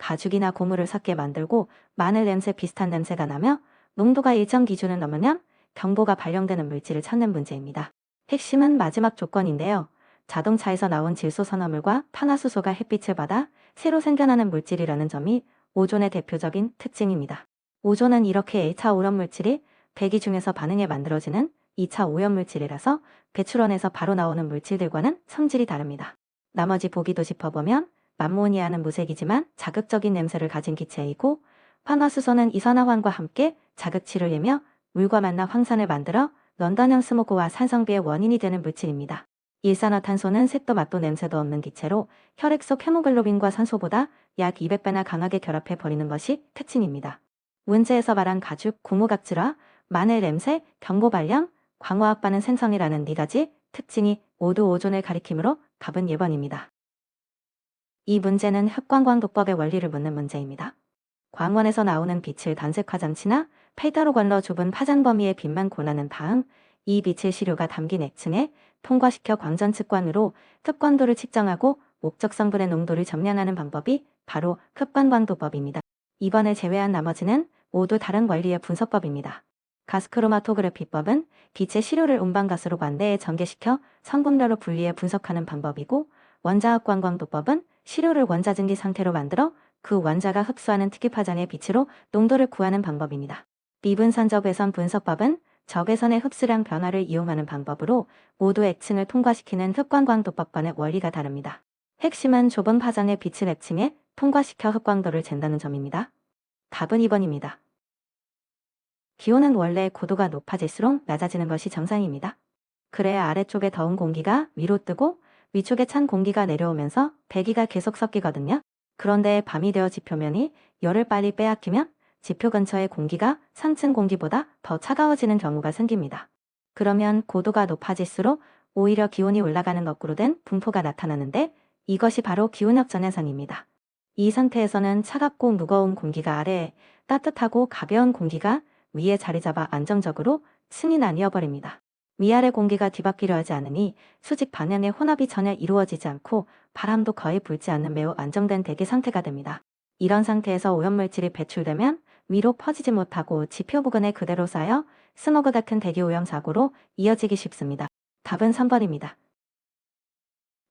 가죽이나 고무를 섞게 만들고 마늘 냄새 비슷한 냄새가 나며 농도가 일정 기준을 넘으면 경보가 발령되는 물질을 찾는 문제입니다. 핵심은 마지막 조건인데요. 자동차에서 나온 질소 산화물과 탄화수소가 햇빛을 받아 새로 생겨나는 물질이라는 점이 오존의 대표적인 특징입니다. 오존은 이렇게 1차 오염물질이 대기 중에서 반응해 만들어지는 2차 오염물질이라서 배출원에서 바로 나오는 물질들과는 성질이 다릅니다. 나머지 보기도 짚어보면 암모니아는 무색이지만 자극적인 냄새를 가진 기체이고 탄화수소는 이산화황과 함께 자극치를 내며 물과 만나 황산을 만들어 런던형 스모그와 산성비의 원인이 되는 물질입니다. 일산화탄소는 색도 맛도 냄새도 없는 기체로 혈액 속 헤모글로빈과 산소보다 약 200배나 강하게 결합해 버리는 것이 특징입니다. 문제에서 말한 가죽, 고무각질화, 마늘 냄새, 경보 발령, 광화학 반응 생성이라는 4가지 특징이 모두 오존을 가리키므로 답은 1번입니다. 이 문제는 흑광광도법의 원리를 묻는 문제입니다. 광원에서 나오는 빛을 단색화 장치나 페이터로 걸러 좁은 파장 범위의 빛만 고르는 다음 이 빛을 시료가 담긴 액층에 통과시켜 광전 측관으로 흑광도를 측정하고 목적 성분의 농도를 점령하는 방법이 바로 흑광광도법입니다. 이번을 제외한 나머지는 모두 다른 원리의 분석법입니다. 가스크로마토그래피법은 빛의 시료를 운반가스로 관대에 전개시켜 성분별로 분리해 분석하는 방법이고 원자학 광광도법은 시료를 원자증기 상태로 만들어 그 원자가 흡수하는 특이파장의 빛으로 농도를 구하는 방법입니다. 미분산적 외선 분석법은 적외선의 흡수량 변화를 이용하는 방법으로 모두 액층을 통과시키는 흑광광도법과는 원리가 다릅니다. 핵심은 좁은 파장의 빛을 액층에 통과시켜 흑광도를 잰다는 점입니다. 답은 2번입니다. 기온은 원래 고도가 높아질수록 낮아지는 것이 정상입니다. 그래야 아래쪽에 더운 공기가 위로 뜨고 위쪽에 찬 공기가 내려오면서 대기가 계속 섞이거든요. 그런데 밤이 되어 지표면이 열을 빨리 빼앗기면 지표 근처의 공기가 상층 공기보다 더 차가워지는 경우가 생깁니다. 그러면 고도가 높아질수록 오히려 기온이 올라가는 거꾸로 된 분포가 나타나는데 이것이 바로 기온역전 현상입니다. 이 상태에서는 차갑고 무거운 공기가 아래에, 따뜻하고 가벼운 공기가 위에 자리 잡아 안정적으로 층이 나뉘어버립니다. 위아래 공기가 뒤바뀌려 하지 않으니 수직 방향의 혼합이 전혀 이루어지지 않고 바람도 거의 불지 않는 매우 안정된 대기 상태가 됩니다. 이런 상태에서 오염물질이 배출되면 위로 퍼지지 못하고 지표 부근에 그대로 쌓여 스모그 같은 대기오염 사고로 이어지기 쉽습니다. 답은 3번입니다.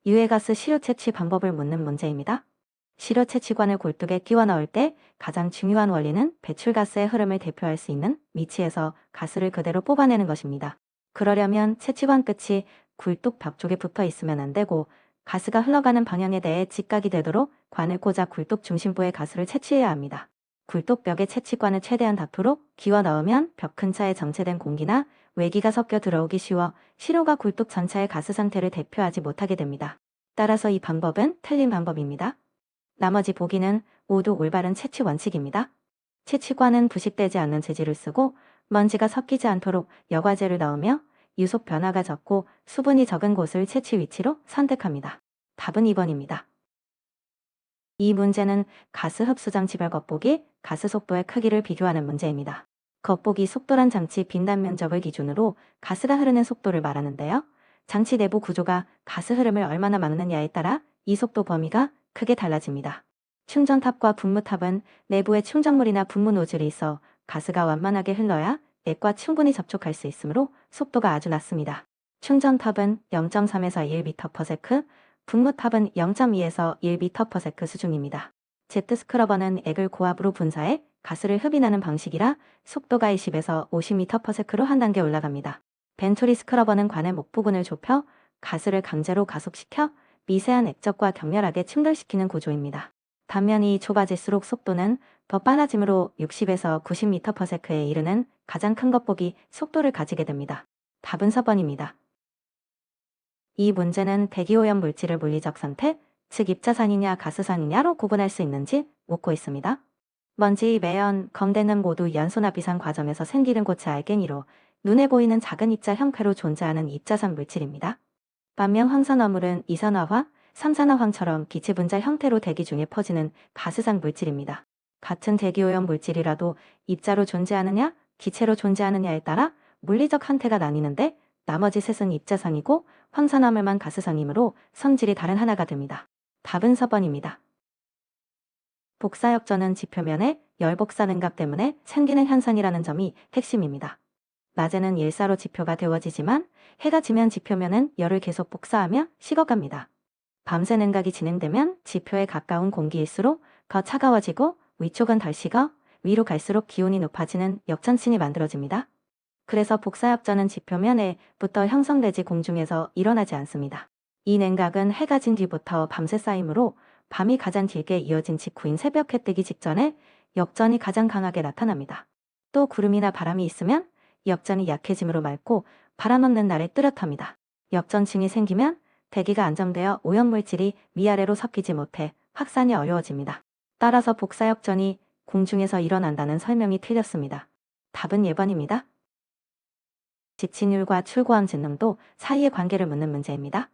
유해가스 시료 채취 방법을 묻는 문제입니다. 시료 채취관을 굴뚝에 끼워 넣을 때 가장 중요한 원리는 배출가스의 흐름을 대표할 수 있는 위치에서 가스를 그대로 뽑아내는 것입니다. 그러려면 채취관 끝이 굴뚝 벽 쪽에 붙어 있으면 안 되고 가스가 흘러가는 방향에 대해 직각이 되도록 관을 꽂아 굴뚝 중심부의 가스를 채취해야 합니다. 굴뚝 벽에 채취관을 최대한 닿도록 끼워 넣으면 벽 근처에 정체된 공기나 외기가 섞여 들어오기 쉬워 시료가 굴뚝 전체의 가스 상태를 대표하지 못하게 됩니다. 따라서 이 방법은 틀린 방법입니다. 나머지 보기는 모두 올바른 채취 원칙입니다. 채취관은 부식되지 않는 재질을 쓰고 먼지가 섞이지 않도록 여과제를 넣으며 유속 변화가 적고 수분이 적은 곳을 채취 위치로 선택합니다. 답은 2번입니다. 이 문제는 가스 흡수 장치별 겉보기, 가스 속도의 크기를 비교하는 문제입니다. 겉보기 속도란 장치 빈단 면적을 기준으로 가스가 흐르는 속도를 말하는데요. 장치 내부 구조가 가스 흐름을 얼마나 막느냐에 따라 이 속도 범위가 크게 달라집니다. 충전탑과 분무탑은 내부에 충전물이나 분무 노즐이 있어 가스가 완만하게 흘러야 액과 충분히 접촉할 수 있으므로 속도가 아주 낮습니다. 충전탑은 0.3에서 1m/s, 분무탑은 0.2에서 1m/s 수준입니다. 제트 스크러버는 액을 고압으로 분사해 가스를 흡인하는 방식이라 속도가 20에서 50m/s로 한 단계 올라갑니다. 벤토리 스크러버는 관의 목 부분을 좁혀 가스를 강제로 가속시켜 미세한 액적과 격렬하게 충돌시키는 구조입니다. 단면이 좁아질수록 속도는 더 빨라지므로 60에서 90m/s에 이르는 가장 큰 겉보기 속도를 가지게 됩니다. 답은 4번입니다. 이 문제는 대기오염 물질을 물리적 상태, 즉 입자산이냐 가스산이냐로 구분할 수 있는지 묻고 있습니다. 먼지, 매연, 검대는 모두 연소나 비상 과정에서 생기는 고체 알갱이로 눈에 보이는 작은 입자 형태로 존재하는 입자산 물질입니다. 반면 황산화물은 이산화황, 삼산화황처럼 기체 분자 형태로 대기 중에 퍼지는 가스상 물질입니다. 같은 대기오염 물질이라도 입자로 존재하느냐, 기체로 존재하느냐에 따라 물리적 형태가 나뉘는데 나머지 셋은 입자상이고 황산화물만 가스상이므로 성질이 다른 하나가 됩니다. 답은 4번입니다. 복사역전은 지표면의 열복사 능각 때문에 생기는 현상이라는 점이 핵심입니다. 낮에는 일사로 지표가 데워지지만 해가 지면 지표면은 열을 계속 복사하며 식어갑니다. 밤새 능각이 진행되면 지표에 가까운 공기일수록 더 차가워지고 위쪽은 덜 식어 위로 갈수록 기온이 높아지는 역전층이 만들어집니다. 그래서 복사역전은 지표면에부터 형성되지 공중에서 일어나지 않습니다. 이 냉각은 해가 진 뒤부터 밤새 쌓이므로 밤이 가장 길게 이어진 직후인 새벽 해 뜨기 직전에 역전이 가장 강하게 나타납니다. 또 구름이나 바람이 있으면 역전이 약해짐으로 맑고 바람 없는 날에 뚜렷합니다. 역전층이 생기면 대기가 안정되어 오염물질이 위아래로 섞이지 못해 확산이 어려워집니다. 따라서 복사역전이 공중에서 일어난다는 설명이 틀렸습니다. 답은 예번입니다. 지층율과 출고함 진능도 사이의 관계를 묻는 문제입니다.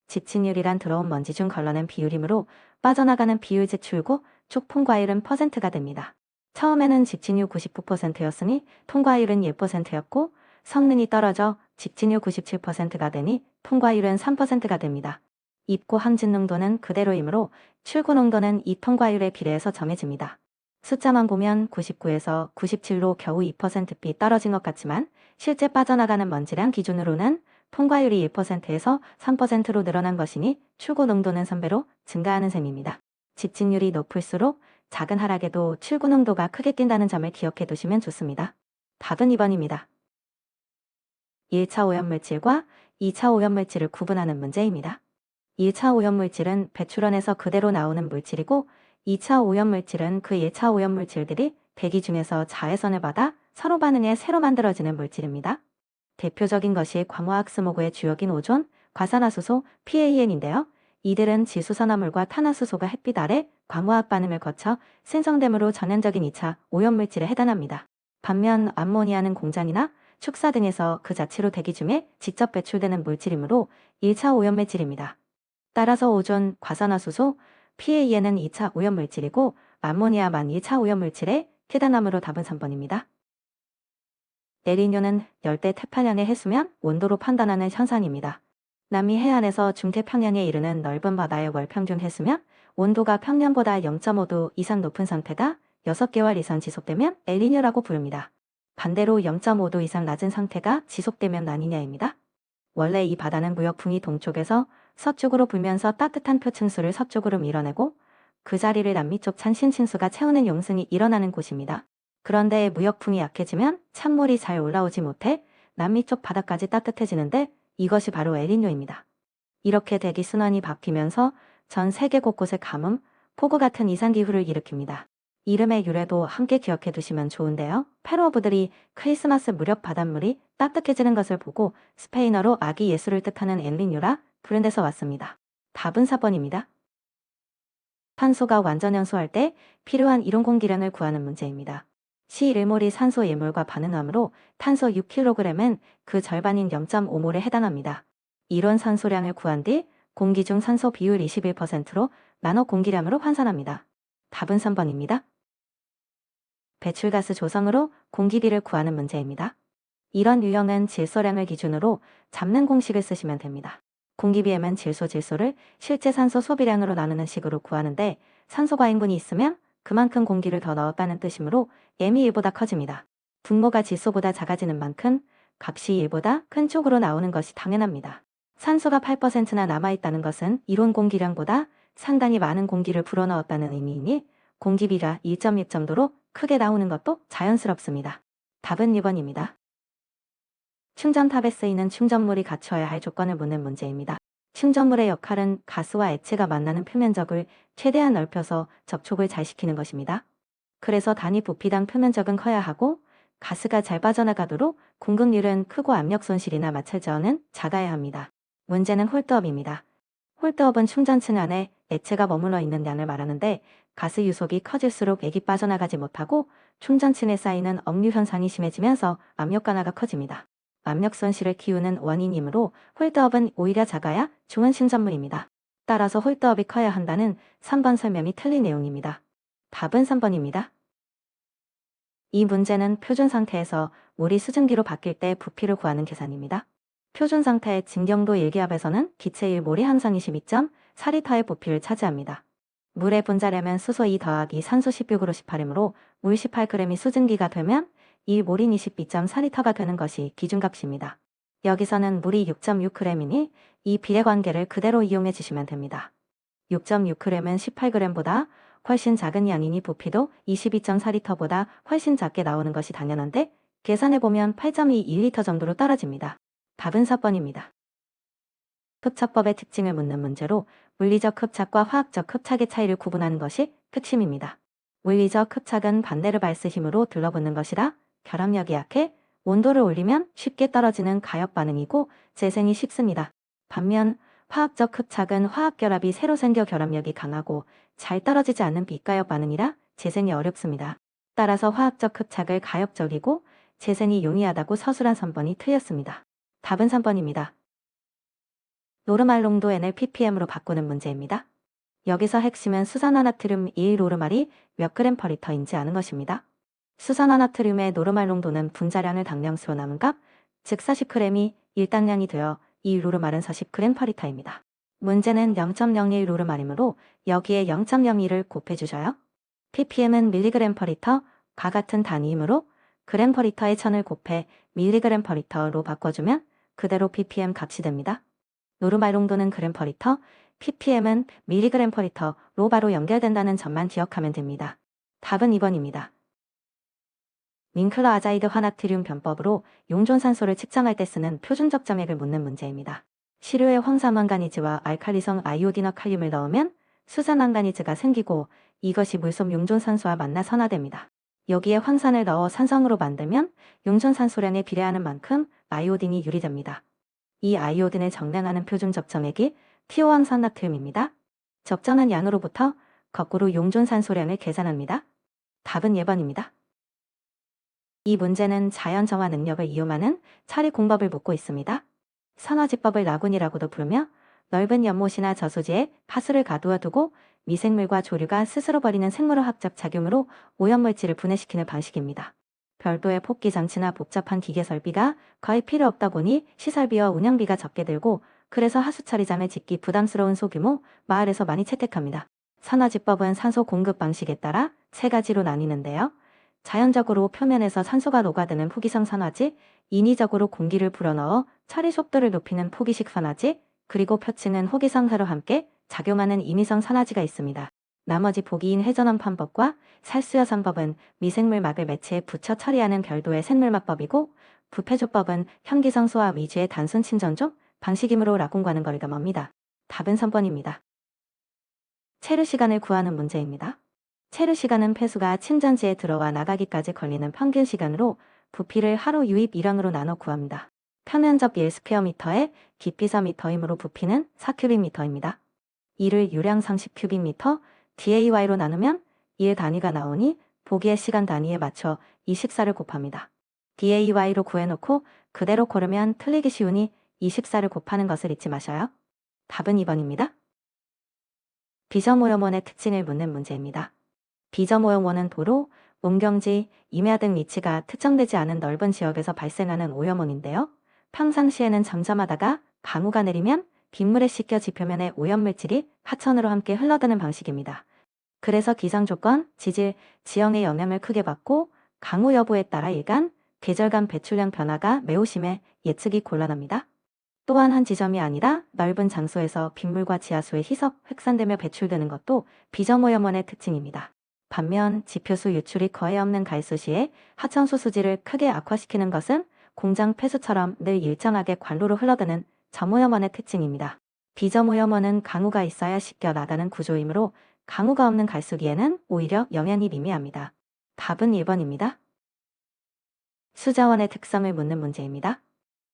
지층율이란 들어온 먼지 중 걸러낸 비율이므로 빠져나가는 비율 즉 출고, 쪽 통과율은 퍼센트가 됩니다. 처음에는 직진율 99%였으니 통과율은 1%였고 성능이 떨어져 직진율 97%가 되니 통과율은 3%가 됩니다. 입고 함진 농도는 그대로이므로 출고 농도는 이 통과율에 비례해서 정해집니다. 숫자만 보면 99에서 97로 겨우 2%비 떨어진 것 같지만 실제 빠져나가는 먼지량 기준으로는 통과율이 1%에서 3%로 늘어난 것이니 출고 농도는 3배로 증가하는 셈입니다. 직진율이 높을수록 작은 하락에도 출고 농도가 크게 뛴다는 점을 기억해 두시면 좋습니다. 답은 2번입니다. 1차 오염물질과 2차 오염물질을 구분하는 문제입니다. 1차 오염물질은 배출원에서 그대로 나오는 물질이고 2차 오염물질은 그 1차 오염물질들이 대기 중에서 자외선을 받아 서로 반응해 새로 만들어지는 물질입니다. 대표적인 것이 광화학 스모그의 주역인 오존, 과산화수소, PAN인데요. 이들은 지수산화물과 탄화수소가 햇빛 아래 광화학 반응을 거쳐 생성되므로 전형적인 2차 오염물질에 해당합니다. 반면 암모니아는 공장이나 축사 등에서 그 자체로 대기 중에 직접 배출되는 물질이므로 1차 오염물질입니다. 따라서 오존, 과산화수소, PAN은 2차 오염물질이고 암모니아만 1차 오염물질에 해당하므로 답은 3번입니다. 엘니뇨는 열대 태평양의 해수면 온도로 판단하는 현상입니다. 남미 해안에서 중태평양에 이르는 넓은 바다의 월평균 해수면 온도가 평년보다 0.5도 이상 높은 상태가 6개월 이상 지속되면 엘니뇨라고 부릅니다. 반대로 0.5도 이상 낮은 상태가 지속되면 라니냐입니다. 원래 이 바다는 무역풍이 동쪽에서 서쪽으로 불면서 따뜻한 표층수를 서쪽으로 밀어내고 그 자리를 남미 쪽 찬신 층수가 채우는 용승이 일어나는 곳입니다. 그런데 무역풍이 약해지면 찬물이 잘 올라오지 못해 남미 쪽 바다까지 따뜻해지는데 이것이 바로 엘니뇨입니다. 이렇게 대기 순환이 바뀌면서 전 세계 곳곳에 가뭄, 폭우 같은 이상기후를 일으킵니다. 이름의 유래도 함께 기억해 두시면 좋은데요. 페루어부들이 크리스마스 무렵 바닷물이 따뜻해지는 것을 보고 스페인어로 아기 예수를 뜻하는 엘니뇨라 부른 데서 왔습니다. 답은 4번입니다. 탄소가 완전 연소할 때 필요한 이론 공기량을 구하는 문제입니다. C1몰이 산소 예몰과 반응하므로 탄소 6kg은 그 절반인 0.5몰에 해당합니다. 이론 산소량을 구한 뒤 공기 중 산소 비율 21%로 나눠 공기량으로 환산합니다. 답은 3번입니다. 배출가스 조성으로 공기비를 구하는 문제입니다. 이런 유형은 질소량을 기준으로 잡는 공식을 쓰시면 됩니다. 공기비에만 질소를 실제 산소 소비량으로 나누는 식으로 구하는데 산소가 인분이 있으면 그만큼 공기를 더 넣었다는 뜻이므로 m이 1보다 커집니다. 분모가 질소보다 작아지는 만큼 값이 1보다 큰 쪽으로 나오는 것이 당연합니다. 산소가 8%나 남아있다는 것은 이론 공기량보다 상당히 많은 공기를 불어넣었다는 의미이니 공기비가 1.1점도로 크게 나오는 것도 자연스럽습니다. 답은 2번입니다. 충전탑에 쓰이는 충전물이 갖추어야 할 조건을 묻는 문제입니다. 충전물의 역할은 가스와 액체가 만나는 표면적을 최대한 넓혀서 접촉을 잘 시키는 것입니다. 그래서 단위 부피당 표면적은 커야 하고 가스가 잘 빠져나가도록 공급률은 크고 압력 손실이나 마찰 저하는 작아야 합니다. 문제는 홀드업입니다. 홀드업은 충전층 안에 액체가 머물러 있는 양을 말하는데 가스 유속이 커질수록 액이 빠져나가지 못하고 충전층에 쌓이는 억류 현상이 심해지면서 압력 강화가 커집니다. 압력 손실을 키우는 원인이므로 홀드업은 오히려 작아야 좋은 충전물입니다. 따라서 홀드업이 커야 한다는 3번 설명이 틀린 내용입니다. 답은 3번입니다. 이 문제는 표준 상태에서 물이 수증기로 바뀔 때 부피를 구하는 계산입니다. 표준 상태의 증경도 1기압에서는 기체 1몰이 함성 22.4리터의 부피를 차지합니다. 물에 분자량은 수소 2 더하기 산소 16으로 18이므로 물 18g이 수증기가 되면 이 몰인 22.4리터가 되는 것이 기준값입니다. 여기서는 물이 6.6g이니 이 비례관계를 그대로 이용해 주시면 됩니다. 6.6g은 18g보다 훨씬 작은 양이니 부피도 22.4리터보다 훨씬 작게 나오는 것이 당연한데 계산해보면 8.21리터 정도로 떨어집니다. 답은 4번입니다. 흡착법의 특징을 묻는 문제로 물리적 흡착과 화학적 흡착의 차이를 구분하는 것이 핵심입니다. 물리적 흡착은 반대르발스 힘으로 들러붙는 것이라 결합력이 약해 온도를 올리면 쉽게 떨어지는 가역 반응이고 재생이 쉽습니다. 반면 화학적 흡착은 화학결합이 새로 생겨 결합력이 강하고 잘 떨어지지 않는 비가역 반응이라 재생이 어렵습니다. 따라서 화학적 흡착을 가역적이고 재생이 용이하다고 서술한 3번이 틀렸습니다. 답은 3번입니다. 노르말 농도 N을 ppm으로 바꾸는 문제입니다. 여기서 핵심은 수산화나트륨 2노르말이 몇 그램/L인지 리터인지 아는 것입니다. 수산화나트륨의 노르말 농도는 분자량을 당량수로 남은 값, 즉 40g이 1당량이 되어 이 노르말은 40g/L입니다. 리터입니다. 문제는 0.01 노르말이므로 여기에 0.02를 곱해주셔요. ppm은 mg/L 리터, 과 같은 단위이므로 g/L에 1000을 곱해 mg/L 리터로 바꿔주면 그대로 ppm 값이 됩니다. 노르말 농도는 g/L, ppm은 mg/L로 바로 연결된다는 점만 기억하면 됩니다. 답은 2번입니다. 윙클러 아자이드 화나트륨 변법으로 용존산소를 측정할 때 쓰는 표준적 점액을 묻는 문제입니다. 시료에 황산망가니즈와 알칼리성 아이오디너 칼륨을 넣으면 수산망가니즈가 생기고 이것이 물속 용존산소와 만나 산화됩니다. 여기에 황산을 넣어 산성으로 만들면 용존산소량에 비례하는 만큼 아이오딘이 유리됩니다. 이 아이오딘을 정량하는 표준 적점액이 티오황산나트륨입니다. 적정한 양으로부터 거꾸로 용존산소량을 계산합니다. 답은 예번입니다. 이 문제는 자연 정화 능력을 이용하는 처리 공법을 묻고 있습니다. 산화지법을 라군이라고도 부르며 넓은 연못이나 저수지에 하수를 가두어 두고 미생물과 조류가 스스로 벌이는 생물화학적 작용으로 오염물질을 분해시키는 방식입니다. 별도의 폭기 장치나 복잡한 기계 설비가 거의 필요 없다 보니 시설비와 운영비가 적게 들고 그래서 하수처리장을 짓기 부담스러운 소규모 마을에서 많이 채택합니다. 산화지법은 산소 공급 방식에 따라 세 가지로 나뉘는데요. 자연적으로 표면에서 산소가 녹아드는 포기성 산화지, 인위적으로 공기를 불어넣어 처리 속도를 높이는 포기식 산화지, 그리고 표층은 호기성사로 함께 작용하는 임의성 산화지가 있습니다. 나머지 보기인 회전원판법과 살수여산법은 미생물막을 매체에 붙여 처리하는 별도의 생물막법이고 부패조법은 현기성 소화 위주의 단순 침전조 방식이므로 라군과는 거리가 멉니다. 답은 3번입니다. 체류 시간을 구하는 문제입니다. 체류 시간은 폐수가 침전지에 들어와 나가기까지 걸리는 평균 시간으로 부피를 하루 유입 일량으로 나눠 구합니다. 평면적 1스퀘어미터에 깊이 4m이므로 부피는 4큐빅미터입니다. 이를 유량 30큐빅미터 DAY로 나누면 1 단위가 나오니 보기의 시간 단위에 맞춰 이 식사를 곱합니다. DAY로 구해놓고 그대로 고르면 틀리기 쉬우니 이 식사를 곱하는 것을 잊지 마셔요. 답은 2번입니다. 비점오염원의 특징을 묻는 문제입니다. 비점오염원은 도로, 농경지, 임야 등 위치가 특정되지 않은 넓은 지역에서 발생하는 오염원인데요. 평상시에는 잠잠하다가 강우가 내리면 빗물에 씻겨 지표면에 오염물질이 하천으로 함께 흘러드는 방식입니다. 그래서 기상조건, 지질, 지형의 영향을 크게 받고 강우 여부에 따라 일간, 계절간 배출량 변화가 매우 심해 예측이 곤란합니다. 또한 한 지점이 아니라 넓은 장소에서 빗물과 지하수에 희석, 획산되며 배출되는 것도 비점오염원의 특징입니다. 반면 지표수 유출이 거의 없는 갈수시에 하천수 수질을 크게 악화시키는 것은 공장 폐수처럼 늘 일정하게 관로로 흘러드는 점오염원의 특징입니다. 비점오염원은 강우가 있어야 씻겨 나가는 구조이므로 강우가 없는 갈수기에는 오히려 영향이 미미합니다. 답은 1번입니다. 수자원의 특성을 묻는 문제입니다.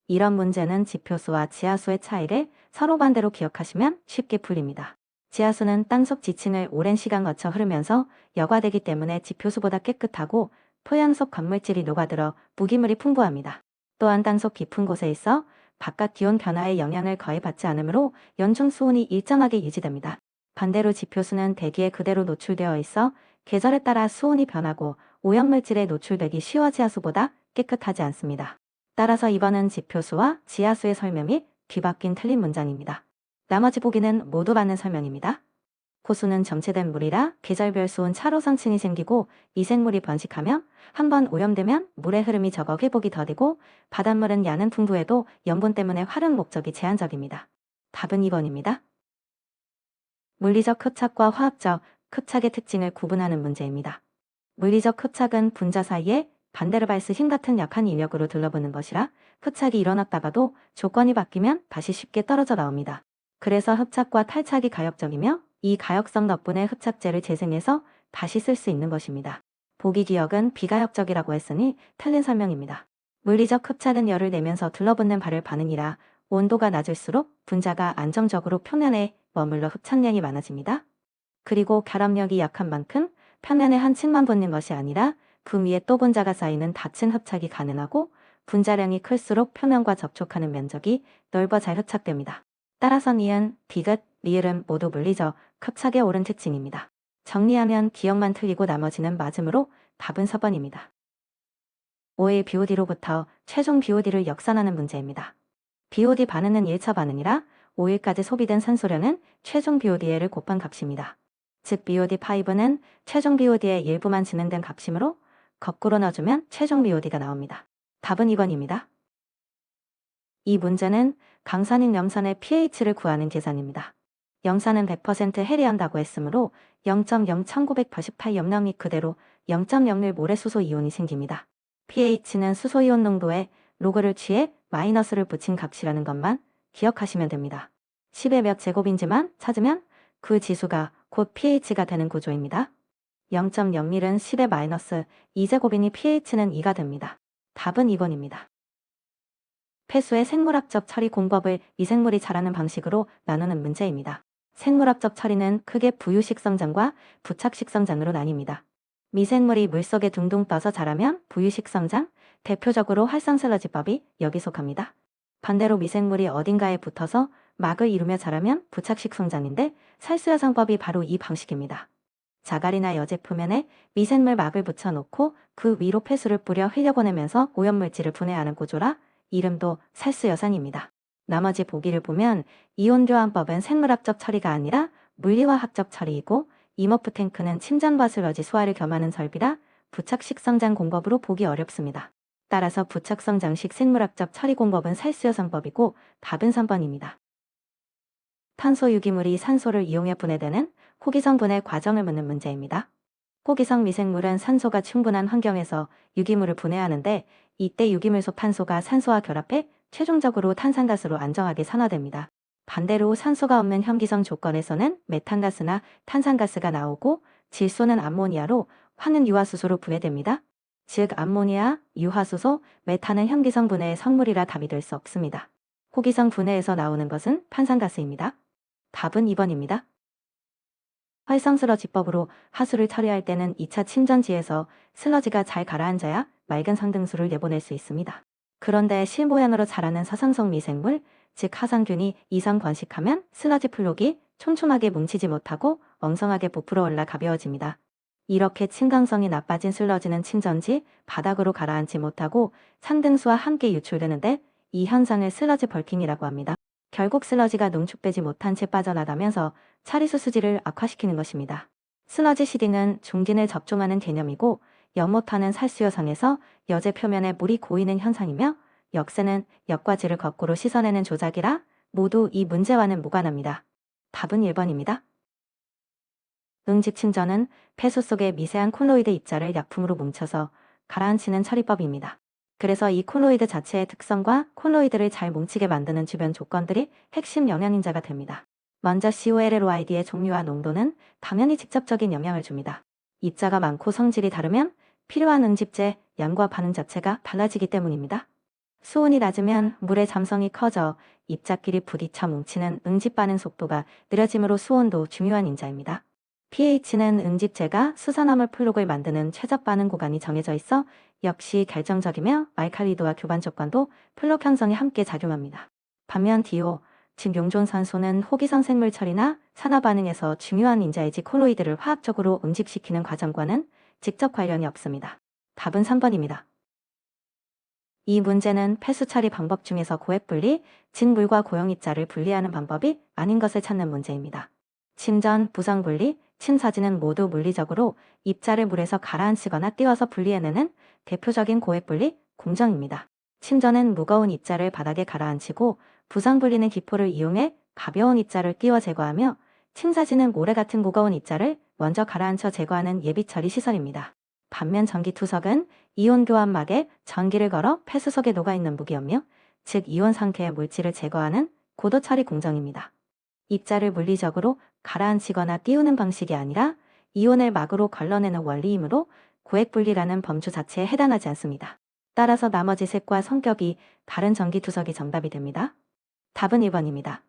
이런 문제는 지표수와 지하수의 차이를 서로 반대로 기억하시면 쉽게 풀립니다. 지하수는 땅속 지층을 오랜 시간 거쳐 흐르면서 여과되기 때문에 지표수보다 깨끗하고 토양 속 광물질이 녹아들어 무기물이 풍부합니다. 또한 땅속 깊은 곳에 있어 바깥 기온 변화의 영향을 거의 받지 않으므로 연중 수온이 일정하게 유지됩니다. 반대로 지표수는 대기에 그대로 노출되어 있어 계절에 따라 수온이 변하고 오염물질에 노출되기 쉬워 지하수보다 깨끗하지 않습니다. 따라서 2번은 지표수와 지하수의 설명이 뒤바뀐 틀린 문장입니다. 나머지 보기는 모두 맞는 설명입니다. 호수는 정체된 물이라 계절별 수온 차로상층이 생기고 미생물이 번식하며 한번 오염되면 물의 흐름이 적어 회복이 더디고 바닷물은 양은 풍부해도 염분 때문에 활용 목적이 제한적입니다. 답은 2번입니다. 물리적 흡착과 화학적 흡착의 특징을 구분하는 문제입니다. 물리적 흡착은 분자 사이에 반데르발스 힘 같은 약한 인력으로 둘러붙는 것이라 흡착이 일어났다가도 조건이 바뀌면 다시 쉽게 떨어져 나옵니다. 그래서 흡착과 탈착이 가역적이며 이 가역성 덕분에 흡착제를 재생해서 다시 쓸 수 있는 것입니다. 보기 기억은 비가역적이라고 했으니 틀린 설명입니다. 물리적 흡착은 열을 내면서 둘러붙는 발열 반응이라 온도가 낮을수록 분자가 안정적으로 표면에 머물러 흡착량이 많아집니다. 그리고 결합력이 약한 만큼 표면에 한 층만 붙는 것이 아니라 그 위에 또 분자가 쌓이는 다층 흡착이 가능하고 분자량이 클수록 표면과 접촉하는 면적이 넓어 잘 흡착됩니다. 따라서 니은, 디귿, 리을은 모두 물리적 흡착의 옳은 특징입니다. 정리하면 기억만 틀리고 나머지는 맞으므로 답은 4번입니다. 5일 BOD로부터 최종 BOD를 역산하는 문제입니다. BOD 반응은 1차 반응이라 5일까지 소비된 산소량은 최종 BOD를 곱한 값입니다. 즉 BOD5는 최종 BOD의 일부만 진행된 값이므로 거꾸로 넣어주면 최종 BOD가 나옵니다. 답은 2번입니다. 이 문제는 강산인 염산의 pH를 구하는 계산입니다. 염산은 100% 해리한다고 했으므로 0.01988 염량이 그대로 0.01 모래 수소 이온이 생깁니다. pH는 수소 이온 농도에 로그를 취해 마이너스를 붙인 값이라는 것만 기억하시면 됩니다. 10의 몇 제곱인지만 찾으면 그 지수가 곧 pH가 되는 구조입니다. 0.01은 10의 마이너스 2제곱이니 pH는 2가 됩니다. 답은 2번입니다. 폐수의 생물학적 처리 공법을 미생물이 자라는 방식으로 나누는 문제입니다. 생물학적 처리는 크게 부유식 성장과 부착식 성장으로 나뉩니다. 미생물이 물속에 둥둥 떠서 자라면 부유식 성장, 대표적으로 활성슬러지법이 여기 속합니다. 반대로 미생물이 어딘가에 붙어서 막을 이루며 자라면 부착식 성장인데 살수여상법이 바로 이 방식입니다. 자갈이나 여제 표면에 미생물 막을 붙여놓고 그 위로 폐수를 뿌려 흘려보내면서 오염물질을 분해하는 구조라 이름도 살수여산입니다. 나머지 보기를 보면 이온교환법은 생물학적 처리가 아니라 물리화학적 처리이고 이머프 탱크는 침전과 슬러지 소화를 겸하는 설비라 부착식 성장 공법으로 보기 어렵습니다. 따라서 부착성장식 생물학적 처리 공법은 살수여산법이고 답은 3번입니다. 탄소 유기물이 산소를 이용해 분해되는 호기성 분해 과정을 묻는 문제입니다. 호기성 미생물은 산소가 충분한 환경에서 유기물을 분해하는데 이때 유기물 속 탄소가 산소와 결합해 최종적으로 탄산가스로 안정하게 산화됩니다. 반대로 산소가 없는 현기성 조건에서는 메탄가스나 탄산가스가 나오고 질소는 암모니아로 화는 유화수소로 분해됩니다. 즉 암모니아, 유화수소, 메탄은 현기성 분해의 성물이라 답이 될 수 없습니다. 호기성 분해에서 나오는 것은 탄산가스입니다. 답은 2번입니다. 활성슬러지법으로 하수를 처리할 때는 2차 침전지에서 슬러지가 잘 가라앉아야 맑은 상등수를 내보낼 수 있습니다. 그런데 실모양으로 자라는 사상성 미생물, 즉 하상균이 이상 번식하면 슬러지 플록이 촘촘하게 뭉치지 못하고 엉성하게 부풀어 올라 가벼워집니다. 이렇게 층강성이 나빠진 슬러지는 침전지 바닥으로 가라앉지 못하고 상등수와 함께 유출되는데 이 현상을 슬러지 벌킹이라고 합니다. 결국 슬러지가 농축되지 못한 채 빠져나가면서 차리수 수질을 악화시키는 것입니다. 슬러지 시딩은 종진을 접종하는 개념이고 연못하는 살수요상에서 여제 표면에 물이 고이는 현상이며 역세는 역과질을 거꾸로 씻어내는 조작이라 모두 이 문제와는 무관합니다. 답은 1번입니다. 응집침전은 폐수 속의 미세한 콜로이드 입자를 약품으로 뭉쳐서 가라앉히는 처리법입니다. 그래서 이 콜로이드 자체의 특성과 콜로이드를 잘 뭉치게 만드는 주변 조건들이 핵심 영향인자가 됩니다. 먼저 COLLOID의 종류와 농도는 당연히 직접적인 영향을 줍니다. 입자가 많고 성질이 다르면 필요한 응집제, 양과 반응 자체가 달라지기 때문입니다. 수온이 낮으면 물의 잠성이 커져 입자끼리 부딪혀 뭉치는 응집 반응 속도가 느려지므로 수온도 중요한 인자입니다. pH는 응집제가 수산화물 플록을 만드는 최적 반응 구간이 정해져 있어 역시 결정적이며 알칼리도와 교반 조건도 플록 형성에 함께 작용합니다. 반면 DO, 즉 용존산소는 호기성 생물 처리나 산화 반응에서 중요한 인자이지 콜로이드를 화학적으로 응집시키는 과정과는 직접 관련이 없습니다. 답은 3번입니다. 이 문제는 폐수 처리 방법 중에서 고액 분리, 즉 물과 고용 입자를 분리하는 방법이 아닌 것을 찾는 문제입니다. 침전, 부성분리, 침사지는 모두 물리적으로 입자를 물에서 가라앉히거나 띄워서 분리해내는 대표적인 고액분리 공정입니다. 침전은 무거운 입자를 바닥에 가라앉히고 부성분리는 기포를 이용해 가벼운 입자를 끼워 제거하며 침사지는 모래 같은 무거운 입자를 먼저 가라앉혀 제거하는 예비처리 시설입니다. 반면 전기투석은 이온 교환막에 전기를 걸어 폐수 속에 녹아있는 무기염료, 즉 이온 상태의 물질을 제거하는 고도 처리 공정입니다. 입자를 물리적으로 가라앉히거나 띄우는 방식이 아니라 이온을 막으로 걸러내는 원리이므로 고액분리라는 범주 자체에 해당하지 않습니다. 따라서 나머지 색과 성격이 다른 전기투석이 정답이 됩니다. 답은 2번입니다.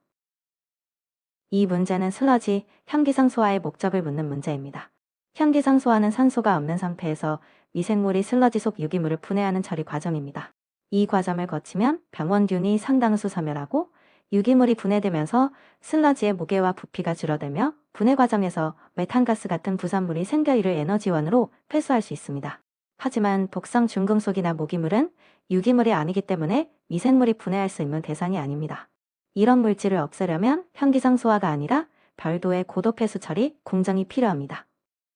이 문제는 슬러지, 현기성 소화의 목적을 묻는 문제입니다. 현기성 소화는 산소가 없는 상태에서 미생물이 슬러지 속 유기물을 분해하는 처리 과정입니다. 이 과정을 거치면 병원균이 상당수 섬멸하고 유기물이 분해되면서 슬러지의 무게와 부피가 줄어들며 분해 과정에서 메탄가스 같은 부산물이 생겨 이를 에너지원으로 회수할 수 있습니다. 하지만 독성 중금속이나 모기물은 유기물이 아니기 때문에 미생물이 분해할 수 있는 대상이 아닙니다. 이런 물질을 없애려면 현기성 소화가 아니라 별도의 고도 폐수 처리 공정이 필요합니다.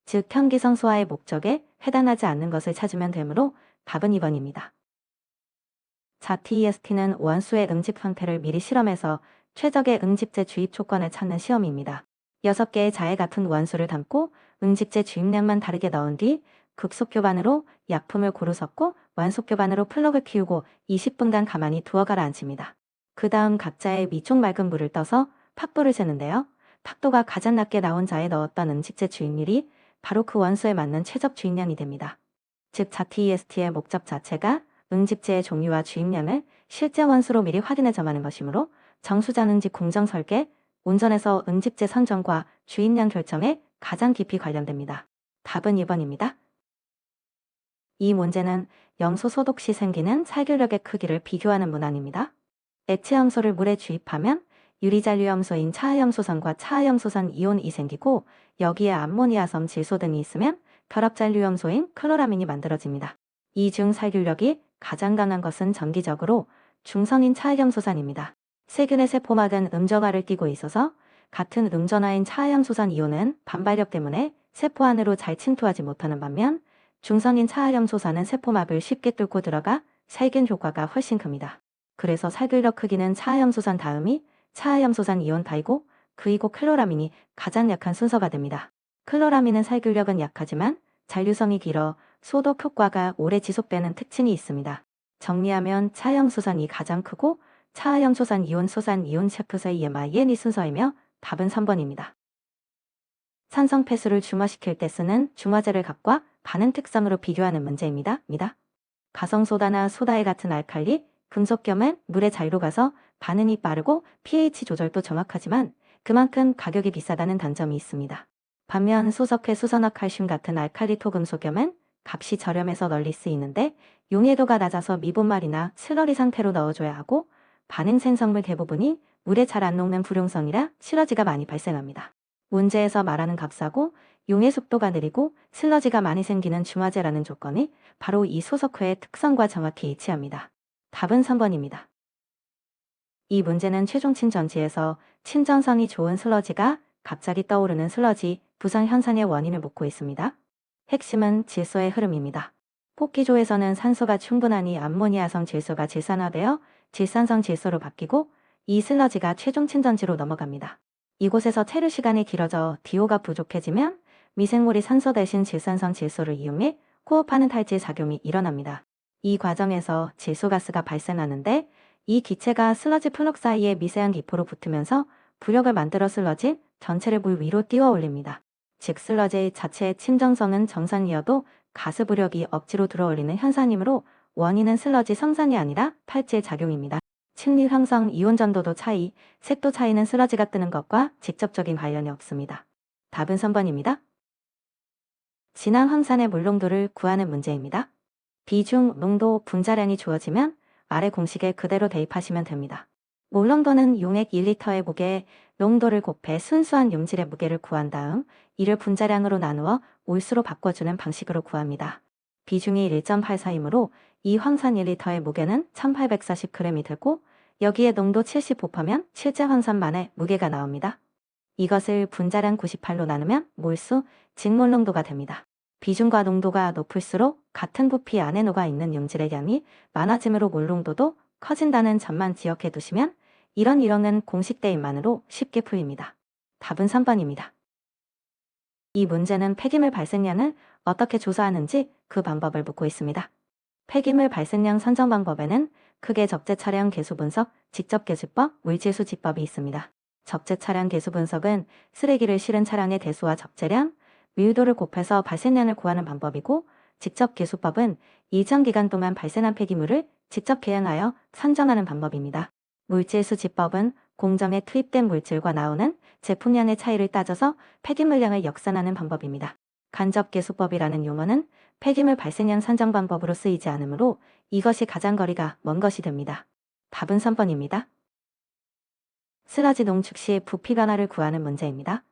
즉 현기성 소화의 목적에 해당하지 않는 것을 찾으면 되므로 답은 2번입니다. 자, TEST는 원수의 응집 형태를 미리 실험해서 최적의 응집제 주입 조건을 찾는 시험입니다. 6개의 자에 같은 원수를 담고 응집제 주입량만 다르게 넣은 뒤 극속교반으로 약품을 고루 섞고 완속교반으로 플럭을 키우고 20분간 가만히 두어 가라앉힙니다. 그 다음 각자의 위쪽 맑은 물을 떠서 팍도를 재는데요. 팍도가 가장 낮게 나온 자에 넣었던 응집제 주입률이 바로 그 원수에 맞는 최적 주입량이 됩니다. 즉 TEST의 목적 자체가 응집제의 종류와 주입량을 실제 원수로 미리 확인해 점하는 것이므로 정수장 응집 공정 설계, 온전에서 응집제 선정과 주입량 결정에 가장 깊이 관련됩니다. 답은 2번입니다. 이 문제는 염소 소독 시 생기는 살균력의 크기를 비교하는 문항입니다. 액체 염소를 물에 주입하면 유리잔류염소인 차하염소산과 차하염소산 이온이 생기고 여기에 암모니아섬 질소 등이 있으면 결합잔류염소인 클로라민이 만들어집니다. 이 중 살균력이 가장 강한 것은 전기적으로 중성인 차하염소산입니다. 세균의 세포막은 음전화를 띠고 있어서 같은 음전화인 차하염소산 이온은 반발력 때문에 세포 안으로 잘 침투하지 못하는 반면 중성인 차하염소산은 세포막을 쉽게 뚫고 들어가 살균 효과가 훨씬 큽니다. 그래서 살균력 크기는 차하염소산 다음이 차하염소산 이온 다이고 그이고 클로라민이 가장 약한 순서가 됩니다. 클로라민은 살균력은 약하지만 잔류성이 길어 소독 효과가 오래 지속되는 특징이 있습니다. 정리하면 차하염소산이 가장 크고 차하염소산 이온 소산 이온 셰프세 EMIN이 순서이며 답은 3번입니다. 산성 폐수를 중화시킬 때 쓰는 중화제를 값과 반응 특성으로 비교하는 문제입니다. 가성소다나 소다에 같은 알칼리, 금속겸은 물에 잘 녹아서 반응이 빠르고 pH 조절도 정확하지만 그만큼 가격이 비싸다는 단점이 있습니다. 반면 소석회 수선화 칼슘 같은 알칼리 토금속겸은 값이 저렴해서 널리 쓰이는데 용해도가 낮아서 미분말이나 슬러리 상태로 넣어줘야 하고 반응 생성물 대부분이 물에 잘 안 녹는 불용성이라 실러지가 많이 발생합니다. 문제에서 말하는 값싸고 용해 속도가 느리고 슬러지가 많이 생기는 중화제라는 조건이 바로 이 소석회의 특성과 정확히 일치합니다. 답은 3번입니다. 이 문제는 최종 침전지에서 침전성이 좋은 슬러지가 갑자기 떠오르는 슬러지 부상 현상의 원인을 묻고 있습니다. 핵심은 질소의 흐름입니다. 폭기조에서는 산소가 충분하니 암모니아성 질소가 질산화되어 질산성 질소로 바뀌고 이 슬러지가 최종 침전지로 넘어갑니다. 이곳에서 체류 시간이 길어져 DO가 부족해지면 미생물이 산소 대신 질산성 질소를 이용해 호흡하는 탈질 작용이 일어납니다. 이 과정에서 질소가스가 발생하는데 이 기체가 슬러지 플럭 사이에 미세한 기포로 붙으면서 부력을 만들어 슬러지 전체를 물 위로 띄워 올립니다. 즉 슬러지 자체의 침전성은 정상이어도 가스 부력이 억지로 들어올리는 현상이므로 원인은 슬러지 성산이 아니라 탈질 작용입니다. 층리 형성, 이온 전도도 차이, 색도 차이는 슬러지가 뜨는 것과 직접적인 관련이 없습니다. 답은 3번입니다. 진한 황산의 물 농도를 구하는 문제입니다. 비중, 농도, 분자량이 주어지면 아래 공식에 그대로 대입하시면 됩니다. 물 농도는 용액 1리터의 무게에 농도를 곱해 순수한 용질의 무게를 구한 다음 이를 분자량으로 나누어 몰수로 바꿔주는 방식으로 구합니다. 비중이 1.84이므로 이 황산 1리터의 무게는 1840g이 되고 여기에 농도 70 곱하면 실제 황산만의 무게가 나옵니다. 이것을 분자량 98로 나누면 몰수, 즉 몰농도가 됩니다. 비중과 농도가 높을수록 같은 부피 안에 녹아있는 용질의 양이 많아지므로 몰농도도 커진다는 점만 기억해 두시면 이런 이론은 공식대입만으로 쉽게 풀립니다. 답은 3번입니다. 이 문제는 폐기물 발생량을 어떻게 조사하는지 그 방법을 묻고 있습니다. 폐기물 발생량 선정 방법에는 크게 적재 차량 개수 분석, 직접 개수법, 물질수 지법이 있습니다. 적재 차량 개수 분석은 쓰레기를 실은 차량의 대수와 적재량, 밀도를 곱해서 발생량을 구하는 방법이고, 직접 개수법은 일정 기간 동안 발생한 폐기물을 직접 계량하여 산정하는 방법입니다. 물질수 지법은 공정에 투입된 물질과 나오는 제품량의 차이를 따져서 폐기물량을 역산하는 방법입니다. 간접계수법이라는 용어는 폐기물 발생량 산정 방법으로 쓰이지 않으므로 이것이 가장 거리가 먼 것이 됩니다. 답은 3번입니다. 슬러지 농축 시 부피 변화를 구하는 문제입니다.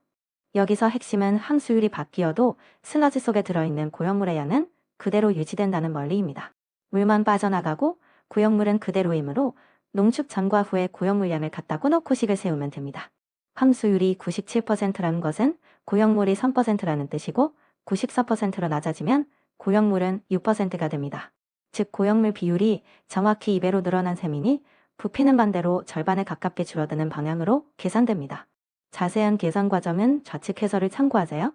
여기서 핵심은 함수율이 바뀌어도 슬러지 속에 들어있는 고형물의 양은 그대로 유지된다는 원리입니다. 물만 빠져나가고 고형물은 그대로이므로 농축 전과 후에 고형물량을 갖다고 놓고 식을 세우면 됩니다. 함수율이 97%라는 것은 고형물이 3%라는 뜻이고 94%로 낮아지면 고형물은 6%가 됩니다. 즉 고형물 비율이 정확히 2배로 늘어난 셈이니 부피는 반대로 절반에 가깝게 줄어드는 방향으로 계산됩니다. 자세한 계산 과정은 좌측 해설을 참고하세요.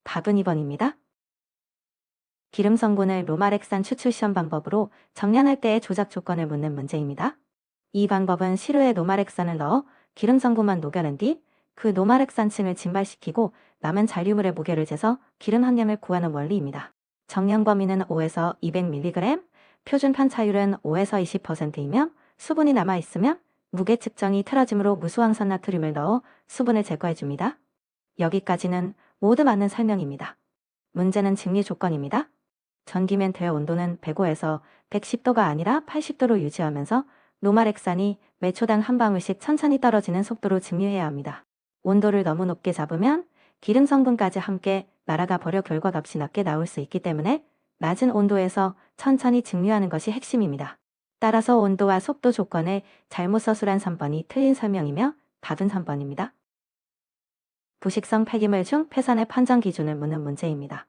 답은 2번입니다. 기름 성분을 노말액산 추출 시험 방법으로 정량할 때의 조작 조건을 묻는 문제입니다. 이 방법은 시루에 노말액산을 넣어 기름 성분만 녹여낸 뒤 그 노말액산층을 증발시키고 남은 잔류물의 무게를 재서 기름 함량을 구하는 원리입니다. 정량 범위는 5에서 200mg, 표준 편차율은 5에서 20%이며 수분이 남아있으면 무게 측정이 틀어지므로 무수황산 나트륨을 넣어 수분을 제거해줍니다. 여기까지는 모두 맞는 설명입니다. 문제는 증리 조건입니다. 전기멘트의 온도는 105에서 110도가 아니라 80도로 유지하면서 노말액산이 매 초당 한 방울씩 천천히 떨어지는 속도로 증류해야 합니다. 온도를 너무 높게 잡으면 기름 성분까지 함께 날아가 버려 결과값이 낮게 나올 수 있기 때문에 낮은 온도에서 천천히 증류하는 것이 핵심입니다. 따라서 온도와 속도 조건을 잘못 서술한 3번이 틀린 설명이며 답은 3번입니다. 부식성 폐기물 중 폐산의 판정 기준을 묻는 문제입니다.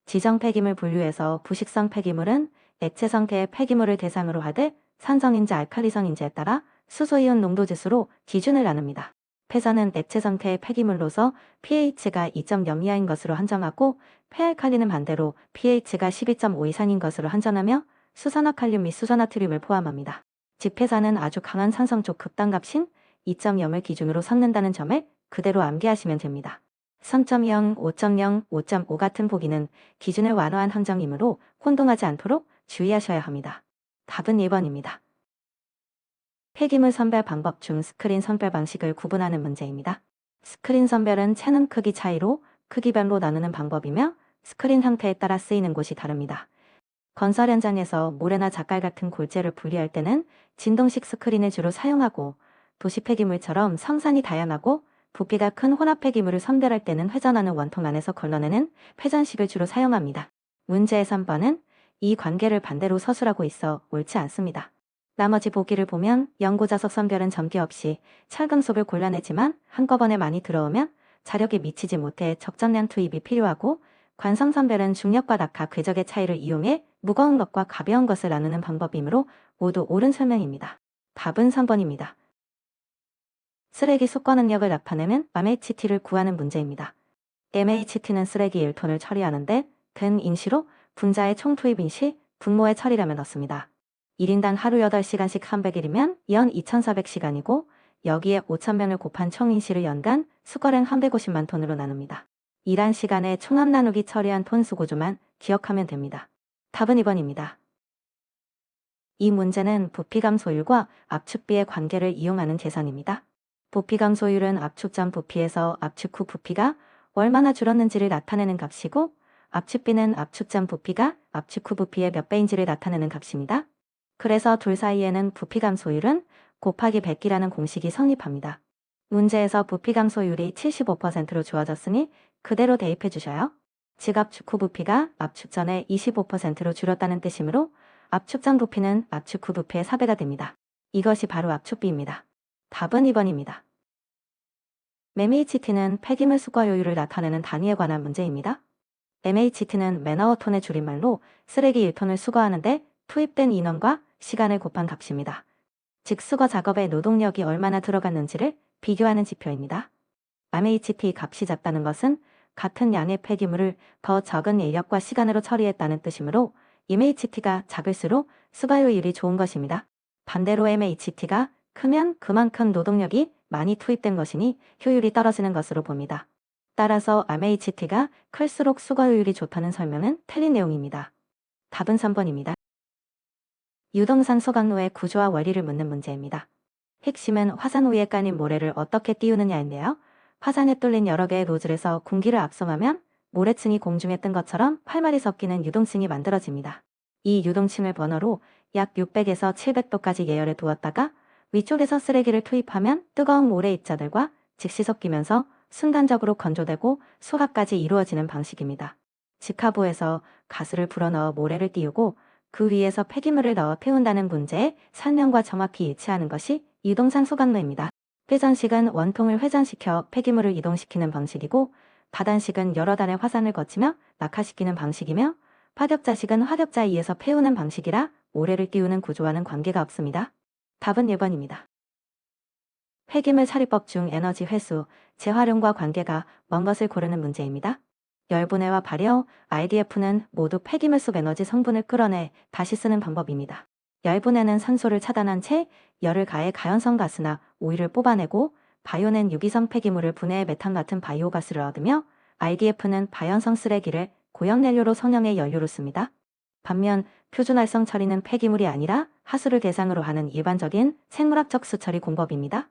지정 폐기물 분류에서 부식성 폐기물은 액체 상태의 폐기물을 대상으로 하되 산성인지 알칼리성인지에 따라 수소이온 농도 지수로 기준을 나눕니다. 폐산은 액체 상태의 폐기물로서 pH가 2.0 이하인 것으로 한정하고 폐알칼리는 반대로 pH가 12.5 이상인 것으로 한정하며 수산화칼륨 및 수산화트륨을 포함합니다. 즉 폐산은 아주 강한 산성쪽 극단값인 2.0을 기준으로 삼는다는 점을 그대로 암기하시면 됩니다. 3.0, 5.0, 5.5 같은 보기는 기준을 완화한 함정이므로 혼동하지 않도록 주의하셔야 합니다. 답은 1번입니다. 폐기물 선별 방법 중 스크린 선별 방식을 구분하는 문제입니다. 스크린 선별은 체능 크기 차이로 크기별로 나누는 방법이며 스크린 형태에 따라 쓰이는 곳이 다릅니다. 건설 현장에서 모래나 잣갈 같은 골재를 분리할 때는 진동식 스크린을 주로 사용하고 도시 폐기물처럼 성산이 다양하고 부피가 큰 혼합 폐기물을 선별할 때는 회전하는 원통 안에서 걸러내는 회전식을 주로 사용합니다. 문제의 3번은 이 관계를 반대로 서술하고 있어 옳지 않습니다. 나머지 보기를 보면 연고자석 선별은 전기 없이 철금속을 골라내지만 한꺼번에 많이 들어오면 자력이 미치지 못해 적정량 투입이 필요하고 관성 선별은 중력과 낙하 궤적의 차이를 이용해 무거운 것과 가벼운 것을 나누는 방법이므로 모두 옳은 설명입니다. 답은 3번입니다. 쓰레기 수거 능력을 나타내는 MHT를 구하는 문제입니다. MHT는 쓰레기 1톤을 처리하는데 근 인시로 분자의 총 투입 인시 분모의 처리량을 넣습니다. 1인당 하루 8시간씩 300일이면 연 2400시간이고 여기에 5000명을 곱한 총 인시를 연간 수거량 350만 톤으로 나눕니다. 일한 시간에 총합 나누기 처리한 톤 수고조만 기억하면 됩니다. 답은 2번입니다. 이 문제는 부피 감소율과 압축비의 관계를 이용하는 계산입니다. 부피 감소율은 압축 전 부피에서 압축 후 부피가 얼마나 줄었는지를 나타내는 값이고 압축비는 압축 전 부피가 압축 후 부피의 몇 배인지를 나타내는 값입니다. 그래서 둘 사이에는 부피 감소율은 곱하기 100이라는 공식이 성립합니다. 문제에서 부피 감소율이 75%로 주어졌으니 그대로 대입해 주셔요. 즉 압축 후 부피가 압축 전에 25%로 줄었다는 뜻이므로 압축 전 부피는 압축 후 부피의 4배가 됩니다. 이것이 바로 압축비입니다. 답은 2번입니다. MHT는 폐기물 수거 효율을 나타내는 단위에 관한 문제입니다. MHT는 맨아워톤의 줄임말로 쓰레기 1톤을 수거하는데 투입된 인원과 시간을 곱한 값입니다. 즉 수거 작업에 노동력이 얼마나 들어갔는지를 비교하는 지표입니다. MHT 값이 작다는 것은 같은 양의 폐기물을 더 적은 인력과 시간으로 처리했다는 뜻이므로 MHT가 작을수록 수거 효율이 좋은 것입니다. 반대로 MHT가 크면 그만큼 노동력이 많이 투입된 것이니 효율이 떨어지는 것으로 봅니다. 따라서 MHT가 클수록 수거 효율이 좋다는 설명은 틀린 내용입니다. 답은 3번입니다. 유동산 소각로의 구조와 원리를 묻는 문제입니다. 핵심은 화산 위에 깔린 모래를 어떻게 띄우느냐인데요. 화산에 뚫린 여러 개의 노즐에서 공기를 압송하면 모래층이 공중에 뜬 것처럼 활발히 섞이는 유동층이 만들어집니다. 이 유동층을 버너로 약 600에서 700도까지 예열해 두었다가 위쪽에서 쓰레기를 투입하면 뜨거운 모래 입자들과 즉시 섞이면서 순간적으로 건조되고 소각까지 이루어지는 방식입니다. 직하부에서 가스를 불어넣어 모래를 띄우고 그 위에서 폐기물을 넣어 태운다는 문제의 설명과 정확히 일치하는 것이 유동산 소각로입니다. 회전식은 원통을 회전시켜 폐기물을 이동시키는 방식이고 다단식은 여러 단의 화산을 거치며 낙하시키는 방식이며 화격자식은 화격자 위에서 태우는 방식이라 모래를 띄우는 구조와는 관계가 없습니다. 답은 1번입니다. 폐기물 처리법 중 에너지 회수, 재활용과 관계가 먼 것을 고르는 문제입니다. 열분해와 발효, IDF는 모두 폐기물 속 에너지 성분을 끌어내 다시 쓰는 방법입니다. 열분해는 산소를 차단한 채 열을 가해 가연성 가스나 오일을 뽑아내고 바이오는 유기성 폐기물을 분해해 메탄 같은 바이오가스를 얻으며 IDF는 바연성 쓰레기를 고연燃료로 선형해 연료로 씁니다. 반면 표준활성 처리는 폐기물이 아니라 하수를 대상으로 하는 일반적인 생물학적 수처리 공법입니다.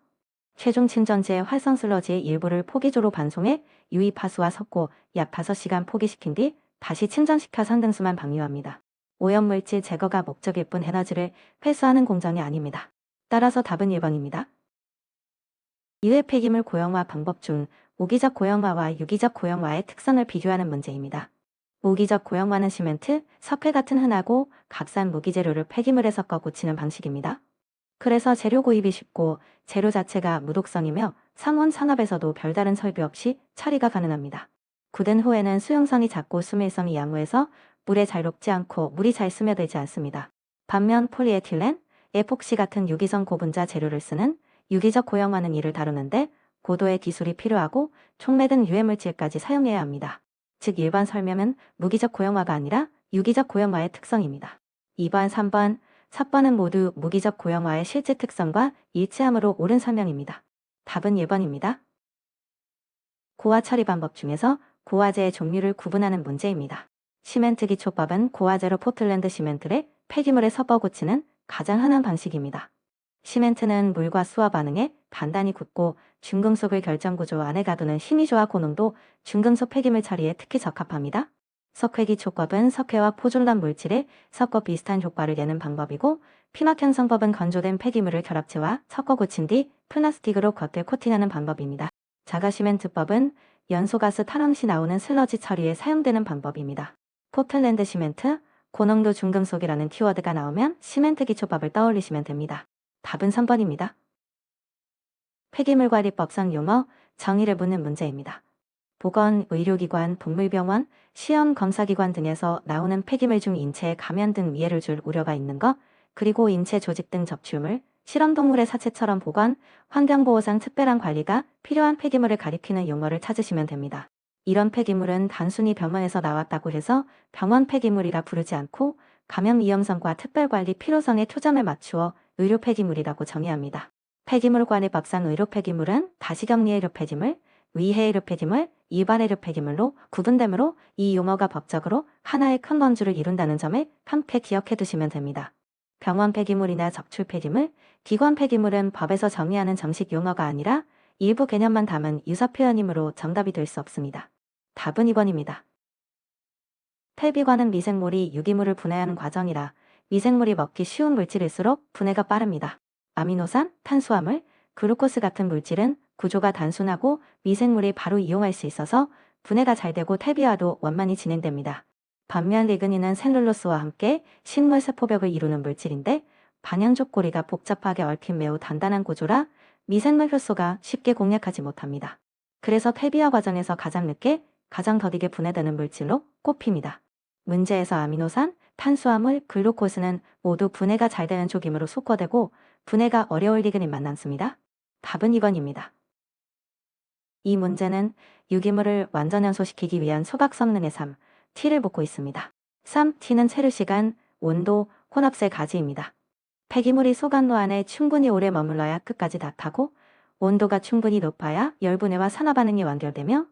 최종 침전지의 활성 슬러지의 일부를 포기조로 반송해 유입하수와 섞고 약 5시간 포기시킨 뒤 다시 침전시켜 산등수만 방류합니다. 오염물질 제거가 목적일 뿐 에너지를 회수하는 공정이 아닙니다. 따라서 답은 1번입니다. 유해 폐기물 고형화 방법 중 무기적 고형화와 유기적 고형화의 특성을 비교하는 문제입니다. 무기적 고형화는 시멘트, 석회 같은 흔하고 값싼 무기재료를 폐기물에 섞어 고치는 방식입니다. 그래서 재료 구입이 쉽고 재료 자체가 무독성이며 상온 산업에서도 별다른 설비 없이 처리가 가능합니다. 굳은 후에는 수용성이 작고 수밀성이 양호해서 물에 잘 녹지 않고 물이 잘 스며들지 않습니다. 반면 폴리에틸렌, 에폭시 같은 유기성 고분자 재료를 쓰는 유기적 고형화는 이를 다루는데 고도의 기술이 필요하고 촉매 등 유해물질까지 사용해야 합니다. 즉 일반 설명은 무기적 고형화가 아니라 유기적 고형화의 특성입니다. 2번, 3번, 4번은 모두 무기적 고형화의 실제 특성과 일치하므로 옳은 설명입니다. 답은 1번입니다. 고화 처리 방법 중에서 고화재의 종류를 구분하는 문제입니다. 시멘트 기초법은 고화재로 포틀랜드 시멘트를 폐기물에 섞어 고치는 가장 흔한 방식입니다. 시멘트는 물과 수와 반응해 단단히 굳고 중금속을 결정구조 안에 가두는 힘이 좋아 고농도 중금속 폐기물 처리에 특히 적합합니다. 석회 기초법은 석회와 포졸란 물질을 섞어 비슷한 효과를 내는 방법이고 피막 형성법은 건조된 폐기물을 결합체와 섞어 고친 뒤 플라스틱으로 겉을 코팅하는 방법입니다. 자가시멘트법은 연소가스 탈원 시 나오는 슬러지 처리에 사용되는 방법입니다. 포틀랜드 시멘트, 고농도 중금속이라는 키워드가 나오면 시멘트 기초법을 떠올리시면 됩니다. 답은 3번입니다. 폐기물관리법상 용어, 정의를 묻는 문제입니다. 보건, 의료기관, 동물병원, 시험 검사기관 등에서 나오는 폐기물 중 인체에 감염 등 위해를 줄 우려가 있는 것, 그리고 인체 조직 등 접촉물, 실험동물의 사체처럼 보건, 환경보호상 특별한 관리가 필요한 폐기물을 가리키는 용어를 찾으시면 됩니다. 이런 폐기물은 단순히 병원에서 나왔다고 해서 병원 폐기물이라 부르지 않고 감염 위험성과 특별관리 필요성에 초점을 맞추어 의료 폐기물이라고 정의합니다. 폐기물관리법상 의료 폐기물은 다시격리 의료 폐기물, 위해 의료 폐기물, 일반 의료 폐기물로 구분되므로 이 용어가 법적으로 하나의 큰 범주를 이룬다는 점을 함께 기억해 두시면 됩니다. 병원 폐기물이나 적출 폐기물, 기관 폐기물은 법에서 정의하는 정식 용어가 아니라 일부 개념만 담은 유사 표현이므로 정답이 될 수 없습니다. 답은 2번입니다. 텔비관은 미생물이 유기물을 분해하는 과정이라 미생물이 먹기 쉬운 물질일수록 분해가 빠릅니다. 아미노산, 탄수화물, 글루코스 같은 물질은 구조가 단순하고 미생물이 바로 이용할 수 있어서 분해가 잘 되고 텔비화도 원만히 진행됩니다. 반면 리그닌은 셀룰로스와 함께 식물 세포벽을 이루는 물질인데 방향족 고리가 복잡하게 얽힌 매우 단단한 구조라 미생물 효소가 쉽게 공략하지 못합니다. 그래서 폐비화 과정에서 가장 늦게, 가장 더디게 분해되는 물질로 꼽힙니다. 문제에서 아미노산, 탄수화물, 글루코스는 모두 분해가 잘 되는 조기물로 속어되고 분해가 어려울 리그는 많습니다. 답은 2번입니다. 이 문제는 유기물을 완전 연소시키기 위한 소각 성능의 3, T를 묻고 있습니다. 3, T는 체류 시간, 온도, 혼합세 가지입니다. 폐기물이 소각로 안에 충분히 오래 머물러야 끝까지 다 타고 온도가 충분히 높아야 열분해와 산화반응이 완결되며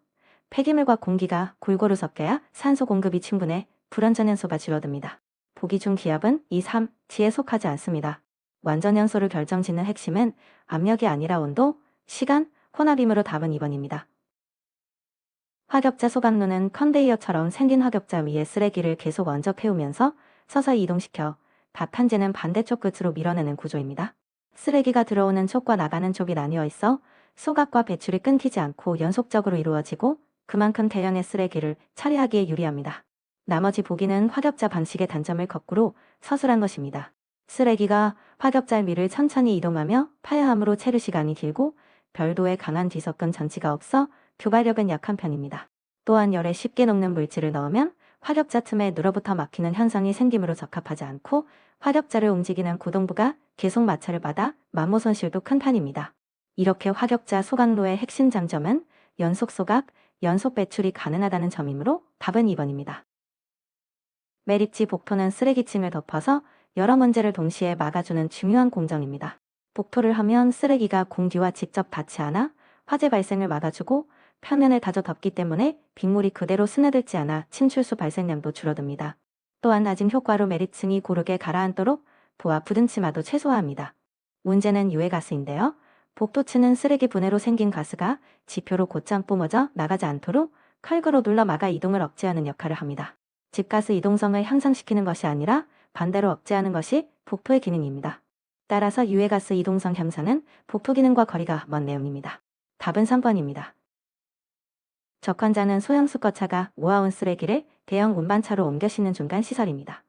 폐기물과 공기가 골고루 섞여야 산소 공급이 충분해 불완전연소가 줄어듭니다. 보기 중 기압은 이 3, T에 속하지 않습니다. 완전연소를 결정짓는 핵심은 압력이 아니라 온도, 시간, 혼합이므로 답은 2번입니다. 화격자 소각로는 컨베이어처럼 생긴 화격자 위에 쓰레기를 계속 얹어 태우면서 서서히 이동시켜 밭한지는 반대쪽 끝으로 밀어내는 구조입니다. 쓰레기가 들어오는 쪽과 나가는 쪽이 나뉘어 있어 소각과 배출이 끊기지 않고 연속적으로 이루어지고 그만큼 대량의 쓰레기를 처리하기에 유리합니다. 나머지 보기는 화격자 방식의 단점을 거꾸로 서술한 것입니다. 쓰레기가 화격자 위를 천천히 이동하며 파야함으로 체류 시간이 길고 별도의 강한 뒤섞음 장치가 없어 교발력은 약한 편입니다. 또한 열에 쉽게 녹는 물질을 넣으면 화격자 틈에 눌어붙어 막히는 현상이 생기므로 적합하지 않고 화격자를 움직이는 고동부가 계속 마찰을 받아 마모 손실도 큰 편입니다. 이렇게 화격자 소각로의 핵심 장점은 연속 소각, 연속 배출이 가능하다는 점이므로 답은 2번입니다. 매립지 복토는 쓰레기층을 덮어서 여러 문제를 동시에 막아주는 중요한 공정입니다. 복토를 하면 쓰레기가 공기와 직접 닿지 않아 화재 발생을 막아주고 표면을 다져 덮기 때문에 빗물이 그대로 스며들지 않아 침출수 발생량도 줄어듭니다. 또한 낮은 효과로 매립층이 고르게 가라앉도록 도와 부든 치마도 최소화합니다. 문제는 유해가스인데요. 복도층은 쓰레기 분해로 생긴 가스가 지표로 곧장 뿜어져 나가지 않도록 칼그로 눌러 막아 이동을 억제하는 역할을 합니다. 집가스 이동성을 향상시키는 것이 아니라 반대로 억제하는 것이 복토의 기능입니다. 따라서 유해가스 이동성 향상은 복토 기능과 거리가 먼 내용입니다. 답은 3번입니다. 적환자는 소형 수거차가 모아온 쓰레기를 대형 운반차로 옮겨 싣는 중간 시설입니다.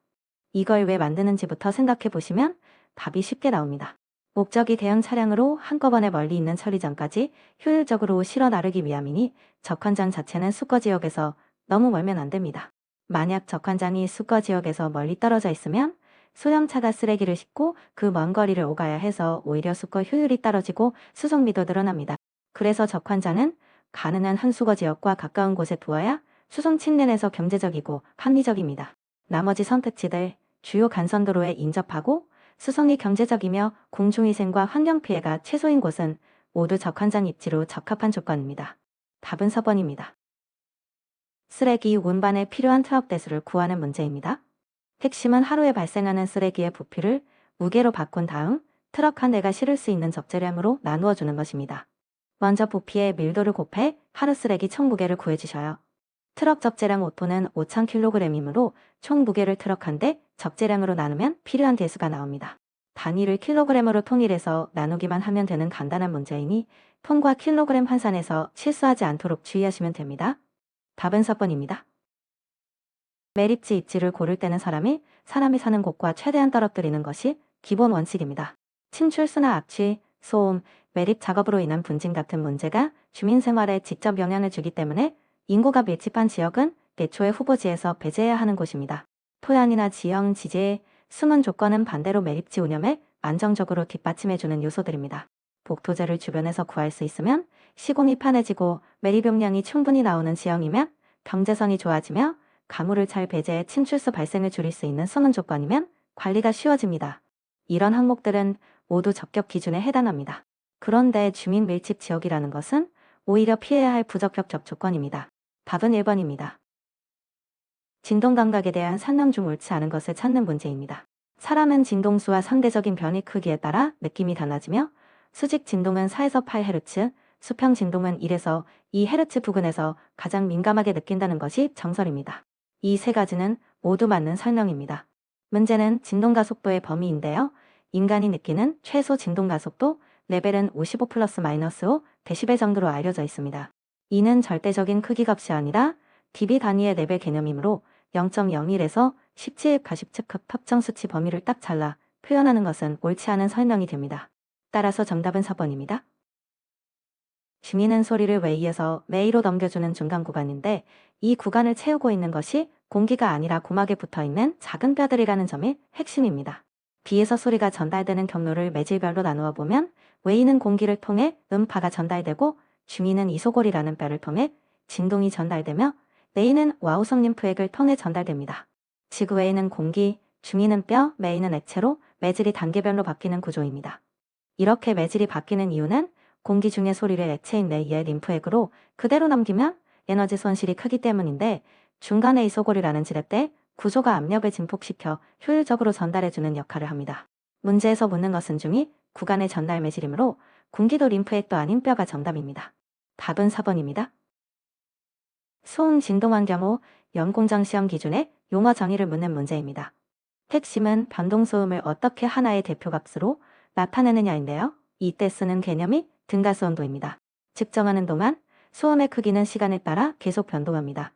이걸 왜 만드는지부터 생각해 보시면 답이 쉽게 나옵니다. 목적이 대형 차량으로 한꺼번에 멀리 있는 처리장까지 효율적으로 실어 나르기 위함이니 적환장 자체는 수거지역에서 너무 멀면 안 됩니다. 만약 적환장이 수거지역에서 멀리 떨어져 있으면 소형차가 쓰레기를 싣고 그 먼 거리를 오가야 해서 오히려 수거 효율이 떨어지고 수송비도 늘어납니다. 그래서 적환장은 가능한 한 수거지역과 가까운 곳에 두어야 수송 측면에서 경제적이고 합리적입니다. 나머지 선택지들 주요 간선도로에 인접하고 수송이 경제적이며 공중위생과 환경피해가 최소인 곳은 모두 적환장 입지로 적합한 조건입니다. 답은 4번입니다. 쓰레기 운반에 필요한 트럭 대수를 구하는 문제입니다. 핵심은 하루에 발생하는 쓰레기의 부피를 무게로 바꾼 다음 트럭 한 대가 실을 수 있는 적재량으로 나누어 주는 것입니다. 먼저 부피의 밀도를 곱해 하루 쓰레기 총 무게를 구해주셔요. 트럭 적재량 5톤은 5,000kg이므로 총 무게를 트럭 한 대 적재량으로 나누면 필요한 대수가 나옵니다. 단위를 킬로그램으로 통일해서 나누기만 하면 되는 간단한 문제이니 톤과 킬로그램 환산해서 실수하지 않도록 주의하시면 됩니다. 답은 4번입니다. 매립지 입지를 고를 때는 사람이 사는 곳과 최대한 떨어뜨리는 것이 기본 원칙입니다. 침출수나 악취, 소음, 매립 작업으로 인한 분진 같은 문제가 주민 생활에 직접 영향을 주기 때문에 인구가 밀집한 지역은 애초에 후보지에서 배제해야 하는 곳입니다. 토양이나 지형, 지질, 수문 조건은 반대로 매립지 운영을 안정적으로 뒷받침해주는 요소들입니다. 복토제를 주변에서 구할 수 있으면 시공이 편해지고 매립 용량이 충분히 나오는 지형이면 경제성이 좋아지며 가물을 잘 배제해 침출수 발생을 줄일 수 있는 수문 조건이면 관리가 쉬워집니다. 이런 항목들은 모두 적격 기준에 해당합니다. 그런데 주민 밀집 지역이라는 것은 오히려 피해야 할 부적격적 조건입니다. 답은 1번입니다. 진동 감각에 대한 상념 중 옳지 않은 것을 찾는 문제입니다. 사람은 진동수와 상대적인 변이 크기에 따라 느낌이 달라지며 수직 진동은 4에서 8Hz, 수평 진동은 1에서 2Hz 부근에서 가장 민감하게 느낀다는 것이 정설입니다. 이 세 가지는 모두 맞는 설명입니다. 문제는 진동 가속도의 범위인데요. 인간이 느끼는 최소 진동 가속도 레벨은 55 플러스 마이너스 5 데시벨 정도로 알려져 있습니다. 이는 절대적인 크기 값이 아니라 dB 단위의 레벨 개념이므로 0.01에서 17 가십측 특정 수치 범위를 딱 잘라 표현하는 것은 옳지 않은 설명이 됩니다. 따라서 정답은 4번입니다. 주민은 소리를 웨이에서 메이로 넘겨주는 중간 구간인데 이 구간을 채우고 있는 것이 공기가 아니라 고막에 붙어있는 작은 뼈들이라는 점이 핵심입니다. 귀에서 소리가 전달되는 경로를 매질별로 나누어 보면 웨이는 공기를 통해 음파가 전달되고 주민은 이소골이라는 뼈를 통해 진동이 전달되며 메이는 와우성 림프액을 통해 전달됩니다. 즉 웨이는 공기, 주민은 뼈, 메이는 액체로 매질이 단계별로 바뀌는 구조입니다. 이렇게 매질이 바뀌는 이유는 공기 중의 소리를 액체인 메이의 림프액으로 그대로 넘기면 에너지 손실이 크기 때문인데 중간에 이소골이라는 지렛대 구조가 압력을 증폭시켜 효율적으로 전달해주는 역할을 합니다. 문제에서 묻는 것은 중이 구간의 전달 매질이므로 공기도 림프액도 아닌 뼈가 정답입니다. 답은 4번입니다. 소음 진동환 경우 연공정 시험 기준의 용어 정의를 묻는 문제입니다. 핵심은 변동소음을 어떻게 하나의 대표값으로 나타내느냐인데요. 이때 쓰는 개념이 등가소음도입니다. 측정하는 동안 소음의 크기는 시간에 따라 계속 변동합니다.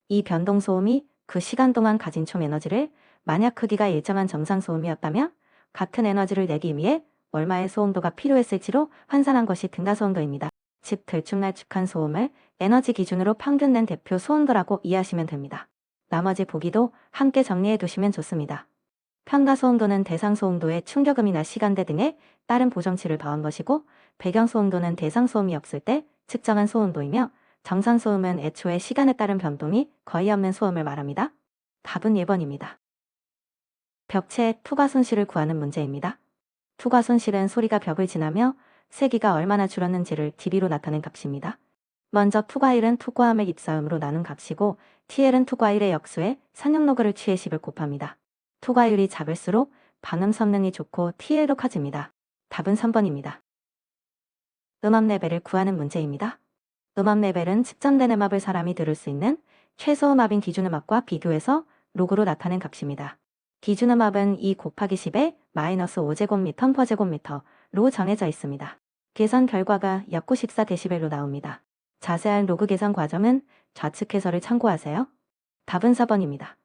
이 변동소음이 그 시간 동안 가진 총 에너지를 만약 크기가 일정한 정상소음이었다면 같은 에너지를 내기 위해 얼마의 소음도가 필요했을지로 환산한 것이 등가소음도입니다. 즉 들쭉날쭉한 소음을 에너지 기준으로 평균 낸 대표 소음도라고 이해하시면 됩니다. 나머지 보기도 함께 정리해 두시면 좋습니다. 평가소음도는 대상소음도의 충격음이나 시간대 등에 따른 보정치를 더한 것이고 배경소음도는 대상소음이 없을 때 측정한 소음도이며 정상소음은 애초에 시간에 따른 변동이 거의 없는 소음을 말합니다. 답은 1번입니다. 벽체의 투과 손실을 구하는 문제입니다. 투과 손실은 소리가 벽을 지나며 세기가 얼마나 줄었는지를 dB로 나타낸 값입니다. 먼저 투과일은 투과함의 입사음으로 나눈 값이고 TL은 투과일의 역수에 상용로그를 취해 10을 곱합니다. 투과율이 작을수록 반음 성능이 좋고 TL도 커집니다. 답은 3번입니다. 음압 레벨을 구하는 문제입니다. 음압 레벨은 측정된 음압을 사람이 들을 수 있는 최소 음압인 기준 음압과 비교해서 로그로 나타낸 값입니다. 기준 음압은 2 곱하기 10에 마이너스 5제곱미터/제곱미터로 정해져 있습니다. 계산 결과가 약 94dB로 나옵니다. 자세한 로그 계산 과정은 좌측 해설을 참고하세요. 답은 4번입니다.